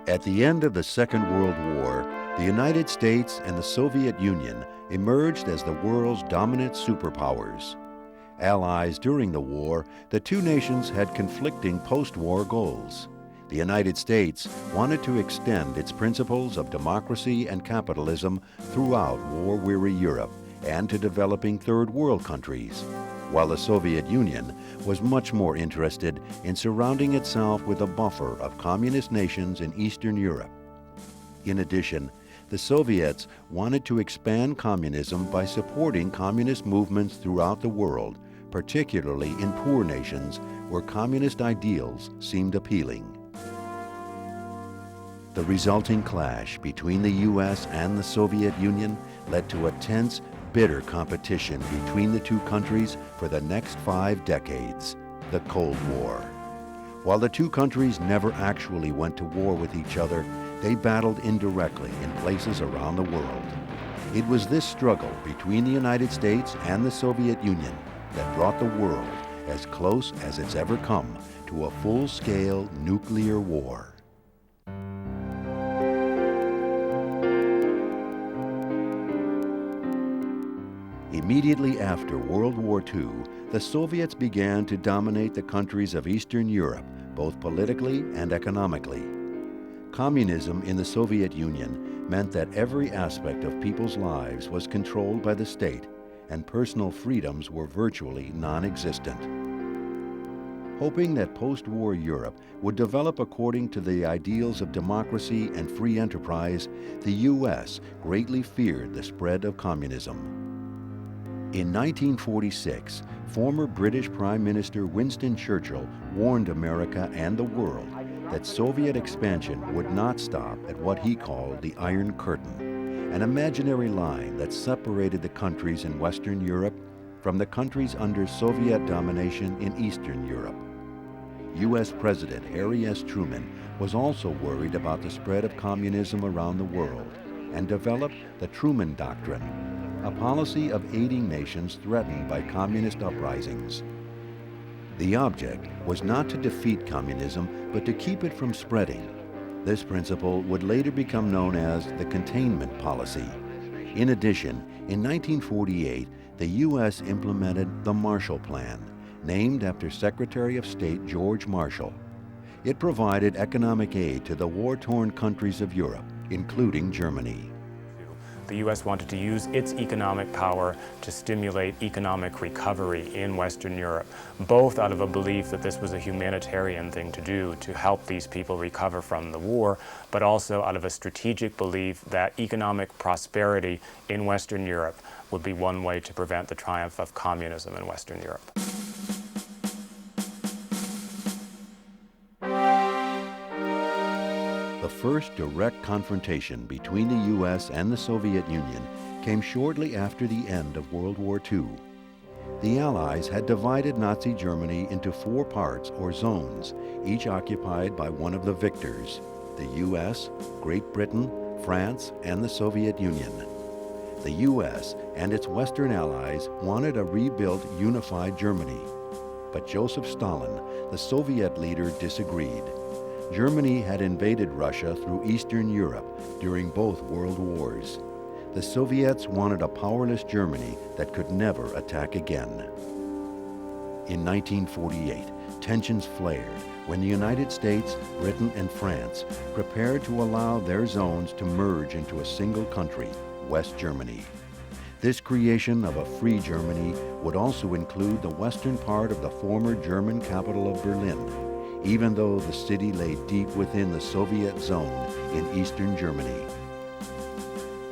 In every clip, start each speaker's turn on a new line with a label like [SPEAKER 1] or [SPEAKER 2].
[SPEAKER 1] At the end of the Second World War, the United States and the Soviet Union emerged as the world's dominant superpowers. Allies during the war, the two nations had conflicting post-war goals. The United States wanted to extend its principles of democracy and capitalism throughout war-weary Europe and to developing third world countries, while the Soviet Union was much more interested in surrounding itself with a buffer of communist nations in Eastern Europe. In addition, the Soviets wanted to expand communism by supporting communist movements throughout the world, particularly in poor nations where communist ideals seemed appealing. The resulting clash between the U.S. and the Soviet Union led to a tense, bitter competition between the two countries for the next 5 decades, the Cold War. While the two countries never actually went to war with each other, they battled indirectly in places around the world. It was this struggle between the United States and the Soviet Union that brought the world as close as it's ever come to a full-scale nuclear war. Immediately after World War II, the Soviets began to dominate the countries of Eastern Europe, both politically and economically. Communism in the Soviet Union meant that every aspect of people's lives was controlled by the state, and personal freedoms were virtually non-existent. Hoping that post-war Europe would develop according to the ideals of democracy and free enterprise, the U.S. greatly feared the spread of communism. In 1946, former British Prime Minister Winston Churchill warned America and the world that Soviet expansion would not stop at what he called the Iron Curtain, an imaginary line that separated the countries in Western Europe from the countries under Soviet domination in Eastern Europe. U.S. President Harry S. Truman was also worried about the spread of communism around the world and developed the Truman Doctrine, a policy of aiding nations threatened by communist uprisings. The object was not to defeat communism, but to keep it from spreading. This principle would later become known as the containment policy. In addition, in 1948, the U.S. implemented the Marshall Plan, named after Secretary of State George Marshall. It provided economic aid to the war-torn countries of Europe, including Germany.
[SPEAKER 2] The U.S. wanted to use its economic power to stimulate economic recovery in Western Europe, both out of a belief that this was a humanitarian thing to do to help these people recover from the war, but also out of a strategic belief that economic prosperity in Western Europe would be one way to prevent the triumph of communism in Western Europe.
[SPEAKER 1] The first direct confrontation between the U.S. and the Soviet Union came shortly after the end of World War II. The Allies had divided Nazi Germany into 4 parts or zones, each occupied by one of the victors: the U.S., Great Britain, France, and the Soviet Union. The U.S. and its Western allies wanted a rebuilt, unified Germany. But Joseph Stalin, the Soviet leader, disagreed. Germany had invaded Russia through Eastern Europe during both world wars. The Soviets wanted a powerless Germany that could never attack again. In 1948, tensions flared when the United States, Britain, and France prepared to allow their zones to merge into a single country, West Germany. This creation of a free Germany would also include the western part of the former German capital of Berlin, even though the city lay deep within the Soviet zone in Eastern Germany.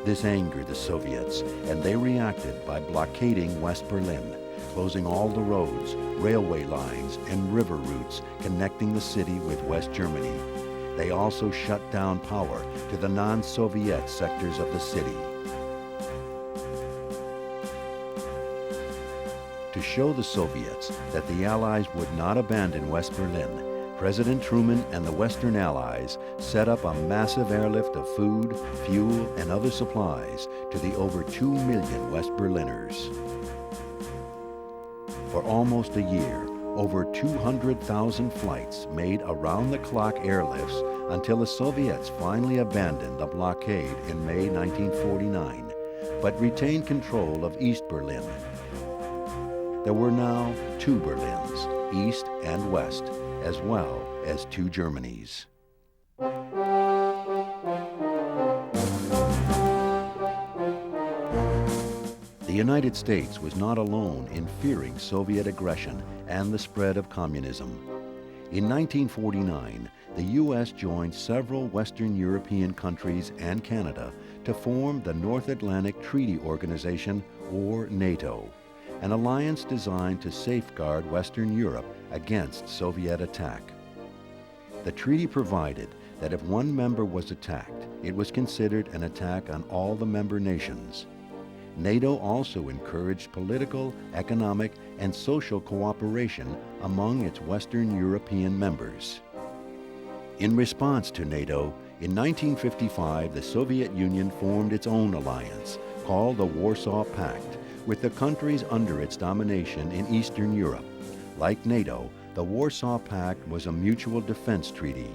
[SPEAKER 1] This angered the Soviets, and they reacted by blockading West Berlin, closing all the roads, railway lines, and river routes connecting the city with West Germany. They also shut down power to the non-Soviet sectors of the city. To show the Soviets that the Allies would not abandon West Berlin, President Truman and the Western Allies set up a massive airlift of food, fuel, and other supplies to the over 2 million West Berliners. For almost a year, over 200,000 flights made around-the-clock airlifts until the Soviets finally abandoned the blockade in May 1949, but retained control of East Berlin. There were now two Berlins, East and West, as well as two Germanys. The United States was not alone in fearing Soviet aggression and the spread of communism. In 1949, the U.S. joined several Western European countries and Canada to form the North Atlantic Treaty Organization, or NATO, an alliance designed to safeguard Western Europe against Soviet attack. The treaty provided that if one member was attacked, it was considered an attack on all the member nations. NATO also encouraged political, economic, and social cooperation among its Western European members. In response to NATO, in 1955 the Soviet Union formed its own alliance, called the Warsaw Pact, with the countries under its domination in Eastern Europe. Like NATO, the Warsaw Pact was a mutual defense treaty.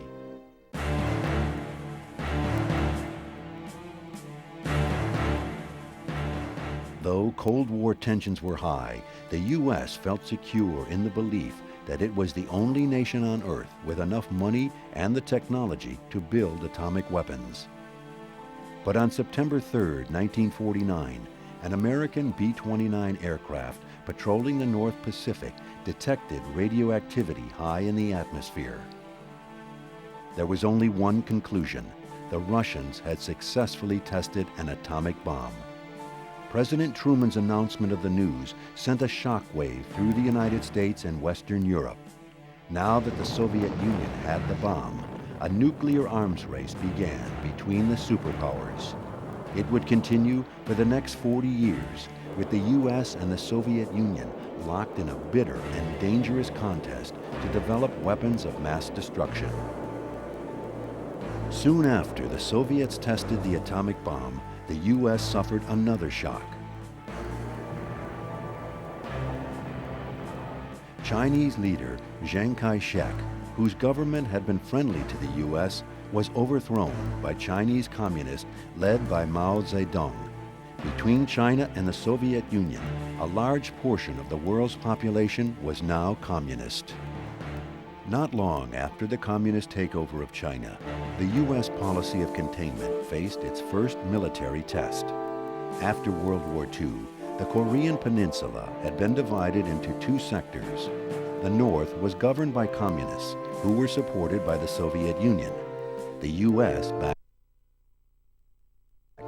[SPEAKER 1] Though Cold War tensions were high, the U.S. felt secure in the belief that it was the only nation on Earth with enough money and the technology to build atomic weapons. But on September 3, 1949, an American B-29 aircraft patrolling the North Pacific detected radioactivity high in the atmosphere. There was only one conclusion: the Russians had successfully tested an atomic bomb. President Truman's announcement of the news sent a shockwave through the United States and Western Europe. Now that the Soviet Union had the bomb, a nuclear arms race began between the superpowers. It would continue for the next 40 years, with the U.S. and the Soviet Union locked in a bitter and dangerous contest to develop weapons of mass destruction. Soon after the Soviets tested the atomic bomb, the U.S. suffered another shock. Chinese leader Chiang Kai-shek, whose government had been friendly to the U.S., was overthrown by Chinese communists led by Mao Zedong. Between China and the Soviet Union, a large portion of the world's population was now communist. Not long after the communist takeover of China, the U.S. policy of containment faced its first military test. After World War II, the Korean Peninsula had been divided into two sectors. The North was governed by communists who were supported by the Soviet Union. The U.S. backed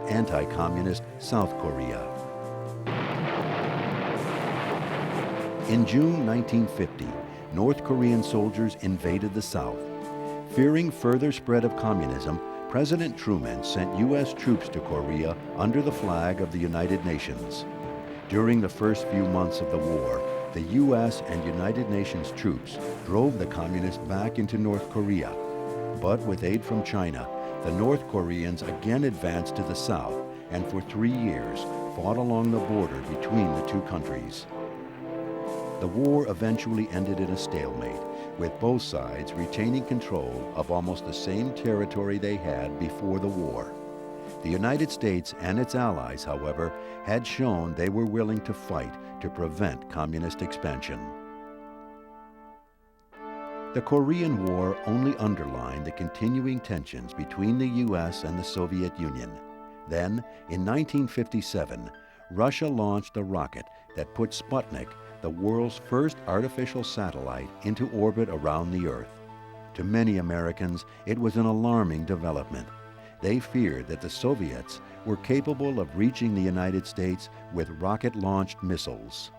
[SPEAKER 1] anti-communist South Korea. In June 1950, North Korean soldiers invaded the South. Fearing further spread of communism, President Truman sent U.S. troops to Korea under the flag of the United Nations. During the first few months of the war, the U.S. and United Nations troops drove the communists back into North Korea. But with aid from China, the North Koreans again advanced to the south and for 3 years fought along the border between the two countries. The war eventually ended in a stalemate, with both sides retaining control of almost the same territory they had before the war. The United States and its allies, however, had shown they were willing to fight to prevent communist expansion. The Korean War only underlined the continuing tensions between the U.S. and the Soviet Union. Then, in 1957, Russia launched a rocket that put Sputnik, the world's first artificial satellite, into orbit around the Earth. To many Americans, it was an alarming development. They feared that the Soviets were capable of reaching the United States with rocket-launched missiles.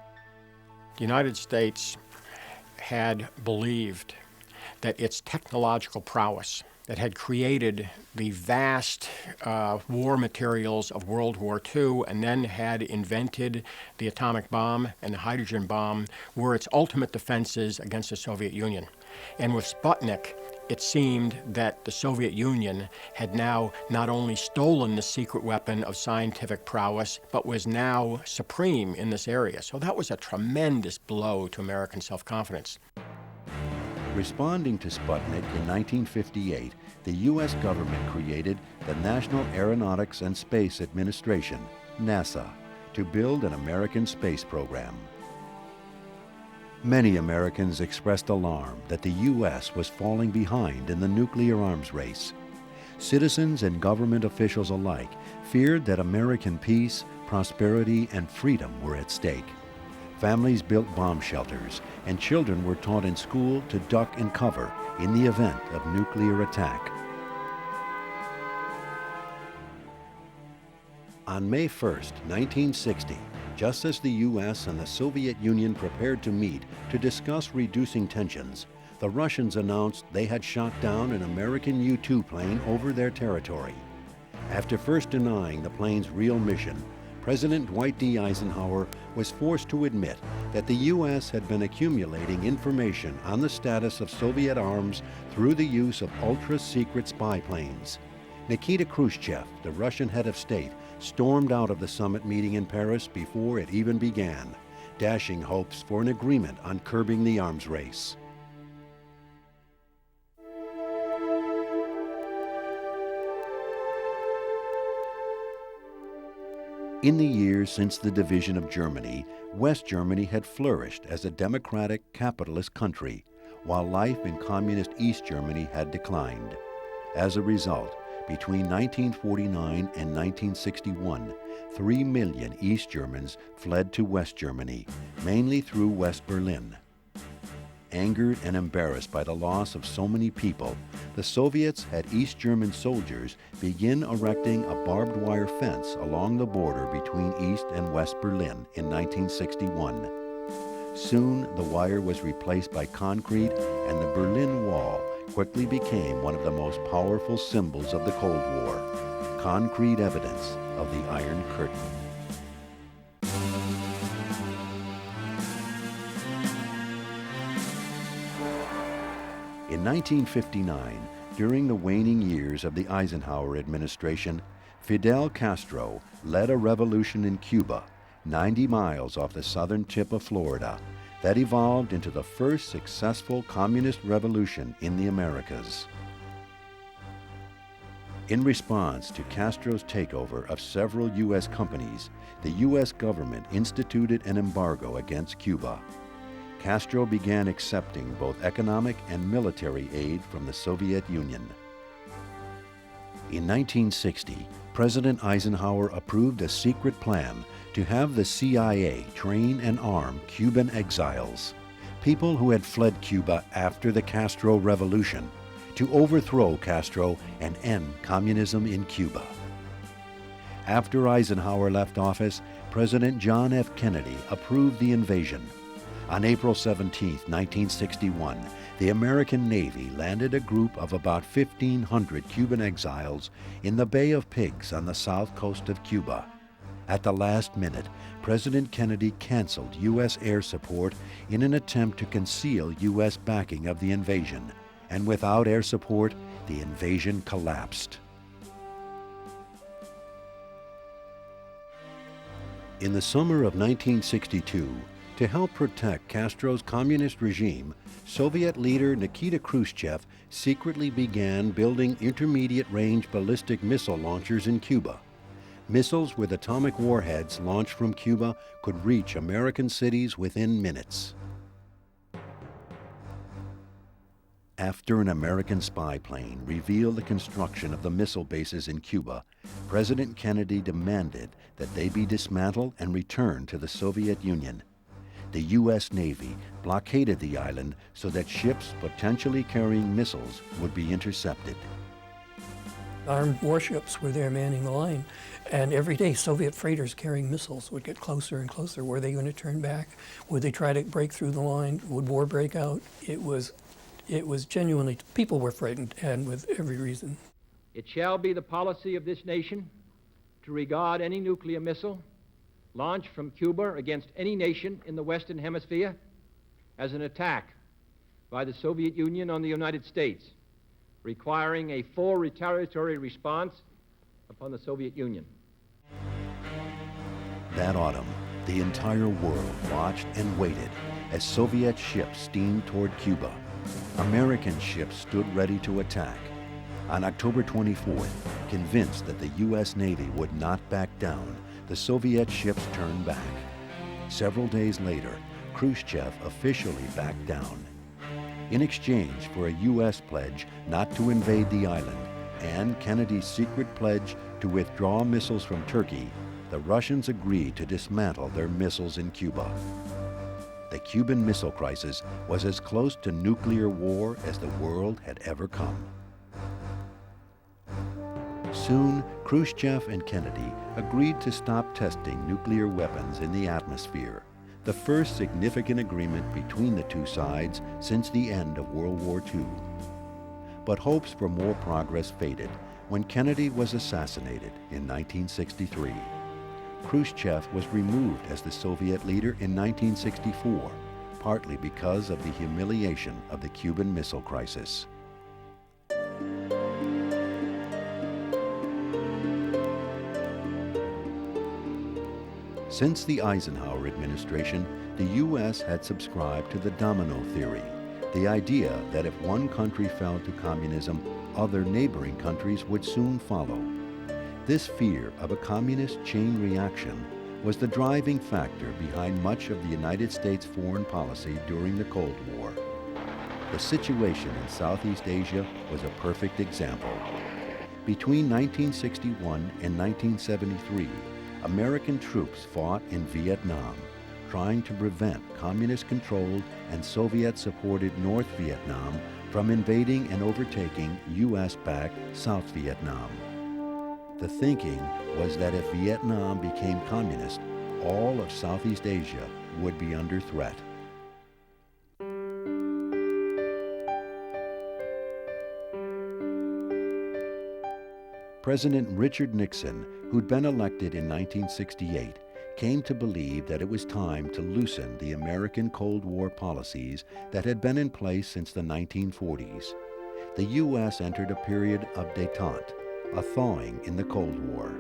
[SPEAKER 3] The United States had believed that its technological prowess that had created the vast war materials of World War II and then had invented the atomic bomb and the hydrogen bomb were its ultimate defenses against the Soviet Union. And with Sputnik, it seemed that the Soviet Union had now not only stolen the secret weapon of scientific prowess, but was now supreme in this area. So that was a tremendous blow to American self-confidence.
[SPEAKER 1] Responding to Sputnik in 1958, the U.S. government created the National Aeronautics and Space Administration, NASA, to build an American space program. Many Americans expressed alarm that the U.S. was falling behind in the nuclear arms race. Citizens and government officials alike feared that American peace, prosperity, and freedom were at stake. Families built bomb shelters, and children were taught in school to duck and cover in the event of nuclear attack. On May 1, 1960, just as the U.S. and the Soviet Union prepared to meet to discuss reducing tensions, the Russians announced they had shot down an American U-2 plane over their territory. After first denying the plane's real mission, President Dwight D. Eisenhower was forced to admit that the U.S. had been accumulating information on the status of Soviet arms through the use of ultra-secret spy planes. Nikita Khrushchev, the Russian head of state, stormed out of the summit meeting in Paris before it even began, dashing hopes for an agreement on curbing the arms race. In the years since the division of Germany, West Germany had flourished as a democratic, capitalist country, while life in communist East Germany had declined. As a result, between 1949 and 1961, 3 million East Germans fled to West Germany, mainly through West Berlin. Angered and embarrassed by the loss of so many people, the Soviets had East German soldiers begin erecting a barbed wire fence along the border between East and West Berlin in 1961. Soon, the wire was replaced by concrete, and the Berlin Wall quickly became one of the most powerful symbols of the Cold War, concrete evidence of the Iron Curtain. In 1959, during the waning years of the Eisenhower administration, Fidel Castro led a revolution in Cuba, 90 miles off the southern tip of Florida, that evolved into the first successful communist revolution in the Americas. In response to Castro's takeover of several U.S. companies, the U.S. government instituted an embargo against Cuba. Castro began accepting both economic and military aid from the Soviet Union. In 1960, President Eisenhower approved a secret plan to have the CIA train and arm Cuban exiles, people who had fled Cuba after the Castro Revolution, to overthrow Castro and end communism in Cuba. After Eisenhower left office, President John F. Kennedy approved the invasion. On April 17, 1961, the American Navy landed a group of about 1,500 Cuban exiles in the Bay of Pigs on the south coast of Cuba. At the last minute, President Kennedy canceled U.S. air support in an attempt to conceal U.S. backing of the invasion, and without air support, the invasion collapsed. In the summer of 1962, to help protect Castro's communist regime, Soviet leader Nikita Khrushchev secretly began building intermediate-range ballistic missile launchers in Cuba. Missiles with atomic warheads launched from Cuba could reach American cities within minutes. After an American spy plane revealed the construction of the missile bases in Cuba, President Kennedy demanded that they be dismantled and returned to the Soviet Union. The U.S. Navy blockaded the island so that ships potentially carrying missiles would be intercepted.
[SPEAKER 4] Armed warships were there manning the line, and every day Soviet freighters carrying missiles would get closer and closer. Were they going to turn back? Would they try to break through the line? Would war break out? It was genuinely, people were frightened, and with every reason.
[SPEAKER 5] It shall be the policy of this nation to regard any nuclear missile launched from Cuba against any nation in the Western Hemisphere as an attack by the Soviet Union on the United States, requiring a full retaliatory response upon the Soviet Union.
[SPEAKER 1] That autumn, the entire world watched and waited as Soviet ships steamed toward Cuba. American ships stood ready to attack. On October 24th, convinced that the U.S. Navy would not back down, the Soviet ships turned back. Several days later, Khrushchev officially backed down. In exchange for a U.S. pledge not to invade the island and Kennedy's secret pledge to withdraw missiles from Turkey, the Russians agreed to dismantle their missiles in Cuba. The Cuban Missile Crisis was as close to nuclear war as the world had ever come. Soon, Khrushchev and Kennedy agreed to stop testing nuclear weapons in the atmosphere, the first significant agreement between the two sides since the end of World War II. But hopes for more progress faded when Kennedy was assassinated in 1963. Khrushchev was removed as the Soviet leader in 1964, partly because of the humiliation of the Cuban Missile Crisis. Since the Eisenhower administration, the U.S. had subscribed to the domino theory, the idea that if one country fell to communism, other neighboring countries would soon follow. This fear of a communist chain reaction was the driving factor behind much of the United States foreign policy during the Cold War. The situation in Southeast Asia was a perfect example. Between 1961 and 1973, American troops fought in Vietnam, trying to prevent communist-controlled and Soviet-supported North Vietnam from invading and overtaking U.S.-backed South Vietnam. The thinking was that if Vietnam became communist, all of Southeast Asia would be under threat. President Richard Nixon, who'd been elected in 1968, came to believe that it was time to loosen the American Cold War policies that had been in place since the 1940s. The U.S. entered a period of détente, a thawing in the Cold War.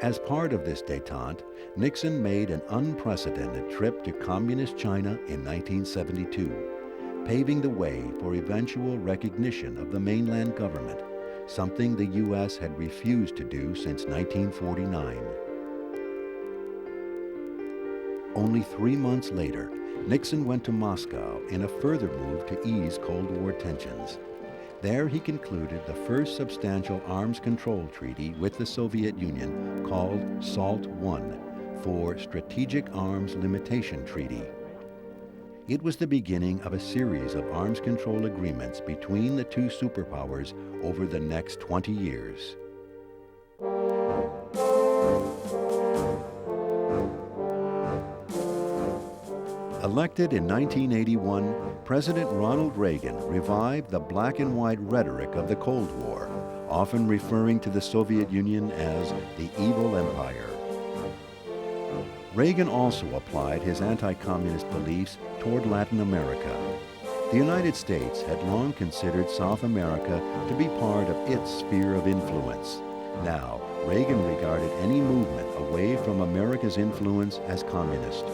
[SPEAKER 1] As part of this détente, Nixon made an unprecedented trip to Communist China in 1972, paving the way for eventual recognition of the mainland government, something the U.S. had refused to do since 1949. Only 3 months later, Nixon went to Moscow in a further move to ease Cold War tensions. There he concluded the first substantial arms control treaty with the Soviet Union called SALT I, for Strategic Arms Limitation Treaty. It was the beginning of a series of arms control agreements between the two superpowers over the next 20 years. Elected in 1981, President Ronald Reagan revived the black and white rhetoric of the Cold War, often referring to the Soviet Union as the evil empire. Reagan also applied his anti-communist beliefs toward Latin America. The United States had long considered South America to be part of its sphere of influence. Now, Reagan regarded any movement away from America's influence as communist.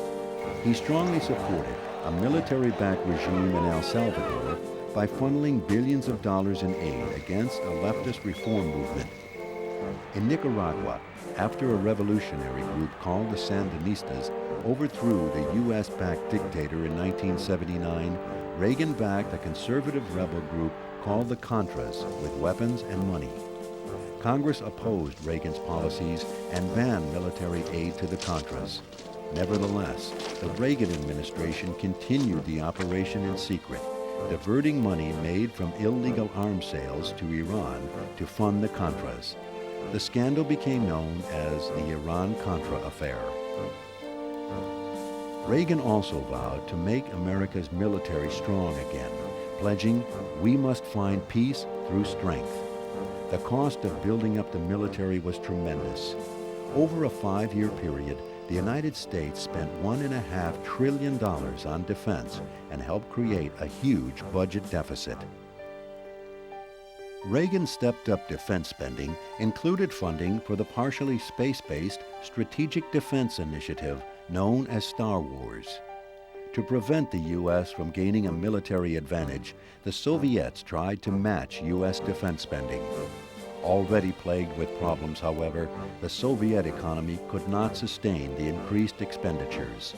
[SPEAKER 1] He strongly supported a military-backed regime in El Salvador by funneling billions of dollars in aid against a leftist reform movement. In Nicaragua, after a revolutionary group called the Sandinistas overthrew the U.S.-backed dictator in 1979, Reagan backed a conservative rebel group called the Contras with weapons and money. Congress opposed Reagan's policies and banned military aid to the Contras. Nevertheless, the Reagan administration continued the operation in secret, diverting money made from illegal arms sales to Iran to fund the Contras. The scandal became known as the Iran-Contra affair. Reagan also vowed to make America's military strong again, pledging, "We must find peace through strength." The cost of building up the military was tremendous. Over a 5-year period, the United States spent $1.5 trillion on defense and helped create a huge budget deficit. Reagan's stepped-up defense spending included funding for the partially space-based Strategic Defense Initiative known as Star Wars. To prevent the U.S. from gaining a military advantage, the Soviets tried to match U.S. defense spending. Already plagued with problems, however, the Soviet economy could not sustain the increased expenditures.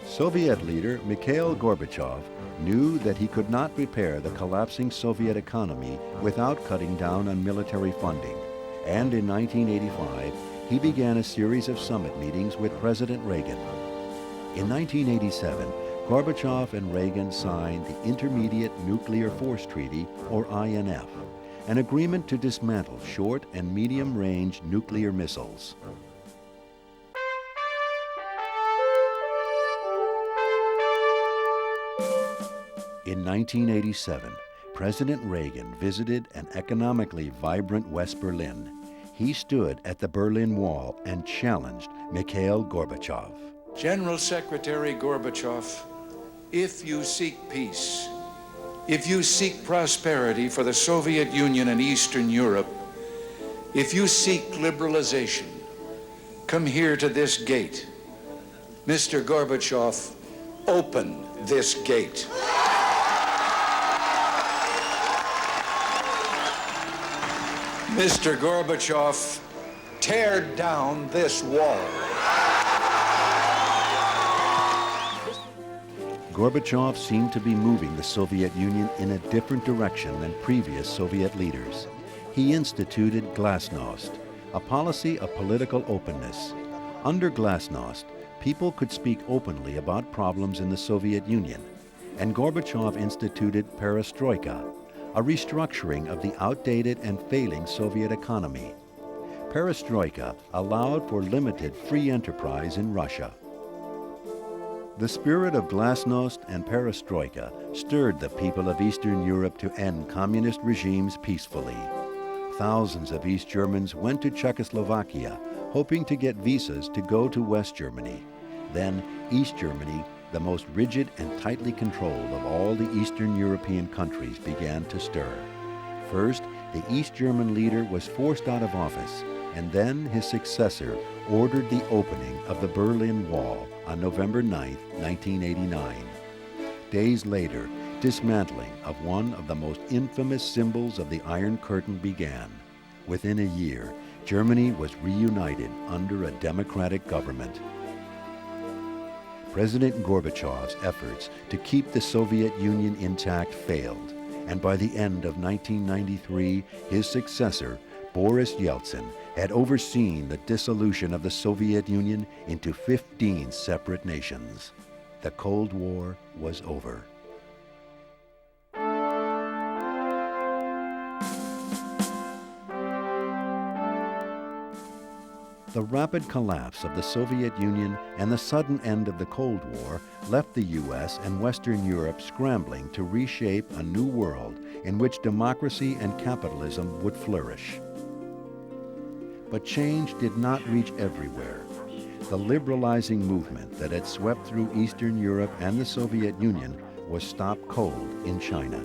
[SPEAKER 1] Soviet leader Mikhail Gorbachev knew that he could not repair the collapsing Soviet economy without cutting down on military funding, and in 1985, he began a series of summit meetings with President Reagan. In 1987, Gorbachev and Reagan signed the Intermediate Nuclear Force Treaty, or INF, an agreement to dismantle short and medium-range nuclear missiles. In 1987, President Reagan visited an economically vibrant West Berlin. He stood at the Berlin Wall and challenged Mikhail Gorbachev.
[SPEAKER 6] General Secretary Gorbachev, if you seek peace, if you seek prosperity for the Soviet Union and Eastern Europe, if you seek liberalization, come here to this gate. Mr. Gorbachev, open this gate. Mr. Gorbachev, tear down this wall.
[SPEAKER 1] Gorbachev seemed to be moving the Soviet Union in a different direction than previous Soviet leaders. He instituted glasnost, a policy of political openness. Under glasnost, people could speak openly about problems in the Soviet Union, and Gorbachev instituted perestroika, a restructuring of the outdated and failing Soviet economy. Perestroika allowed for limited free enterprise in Russia. The spirit of glasnost and perestroika stirred the people of Eastern Europe to end communist regimes peacefully. Thousands of East Germans went to Czechoslovakia, hoping to get visas to go to West Germany. Then East Germany, the most rigid and tightly controlled of all the Eastern European countries, began to stir. First, the East German leader was forced out of office, and then his successor ordered the opening of the Berlin Wall on November 9, 1989. Days later, dismantling of one of the most infamous symbols of the Iron Curtain began. Within a year, Germany was reunited under a democratic government. President Gorbachev's efforts to keep the Soviet Union intact failed, and by the end of 1993, his successor, Boris Yeltsin, had overseen the dissolution of the Soviet Union into 15 separate nations. The Cold War was over. The rapid collapse of the Soviet Union and the sudden end of the Cold War left the U.S. and Western Europe scrambling to reshape a new world in which democracy and capitalism would flourish. But change did not reach everywhere. The liberalizing movement that had swept through Eastern Europe and the Soviet Union was stopped cold in China.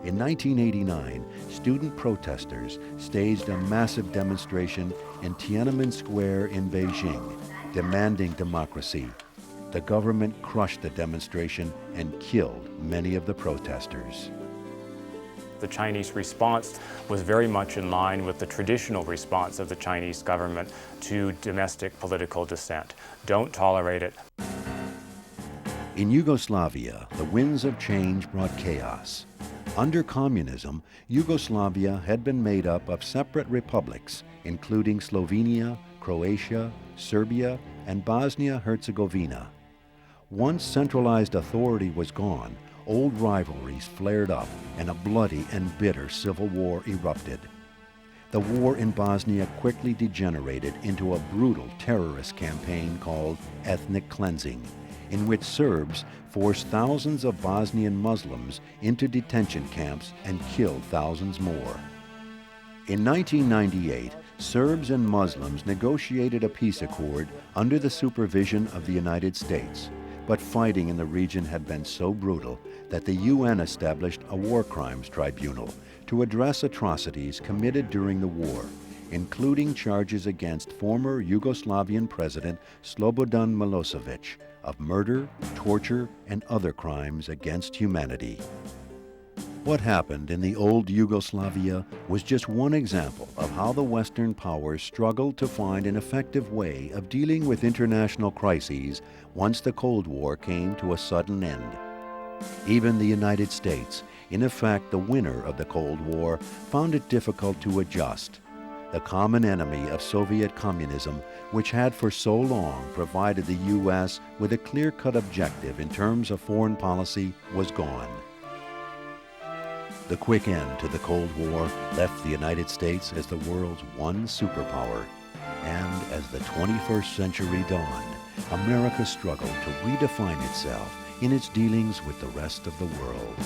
[SPEAKER 1] In 1989, student protesters staged a massive demonstration in Tiananmen Square in Beijing, demanding democracy. The government crushed the demonstration and killed many of the protesters.
[SPEAKER 2] The Chinese response was very much in line with the traditional response of the Chinese government to domestic political dissent. Don't tolerate it.
[SPEAKER 1] In Yugoslavia, the winds of change brought chaos. Under communism, Yugoslavia had been made up of separate republics, including Slovenia, Croatia, Serbia, and Bosnia-Herzegovina. Once centralized authority was gone, old rivalries flared up and a bloody and bitter civil war erupted. The war in Bosnia quickly degenerated into a brutal terrorist campaign called ethnic cleansing, in which Serbs forced thousands of Bosnian Muslims into detention camps and killed thousands more. In 1998, Serbs and Muslims negotiated a peace accord under the supervision of the United States, but fighting in the region had been so brutal that the UN established a war crimes tribunal to address atrocities committed during the war, including charges against former Yugoslavian President Slobodan Milosevic, of murder, torture, and other crimes against humanity. What happened in the old Yugoslavia was just one example of how the Western powers struggled to find an effective way of dealing with international crises once the Cold War came to a sudden end. Even the United States, in effect the winner of the Cold War, found it difficult to adjust. The common enemy of Soviet communism, which had for so long provided the U.S. with a clear-cut objective in terms of foreign policy, was gone. The quick end to the Cold War left the United States as the world's one superpower. And as the 21st century dawned, America struggled to redefine itself in its dealings with the rest of the world.